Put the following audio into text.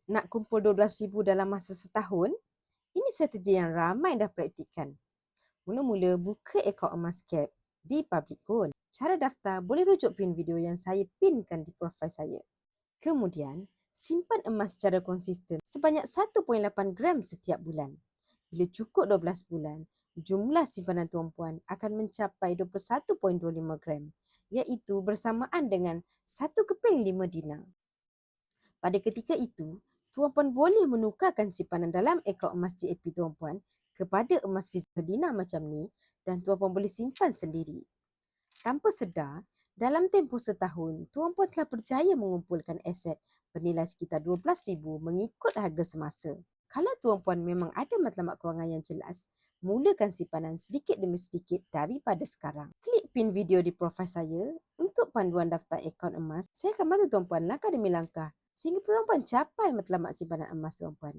Nak kumpul 12,000 dalam masa setahun? Ini strategi yang ramai dah praktikkan. Mula-mula buka akaun emas CAP di Public Gold. Cara daftar boleh rujuk pin video yang saya pinkan di profil saya. Kemudian, simpan emas secara konsisten sebanyak 1.8 gram setiap bulan. Bila cukup 12 bulan, jumlah simpanan tuan puan akan mencapai 21.25 gram, iaitu bersamaan dengan 1 keping 5 dinar. Pada ketika itu, tuan puan boleh menukarkan simpanan dalam akaun emas JAP tuan puan kepada emas fizikal dinar macam ni dan tuan puan boleh simpan sendiri. Tanpa sedar, dalam tempoh setahun, tuan puan telah berjaya mengumpulkan aset bernilai sekitar 12,000 mengikut harga semasa. Kalau tuan puan memang ada matlamat kewangan yang jelas, mulakan simpanan sedikit demi sedikit daripada sekarang. Klik pin video di profil saya untuk panduan daftar akaun emas. Saya akan bantu tuan puan langkah demi langkah sehingga tuan puan capai matlamat simpanan emas tuan puan.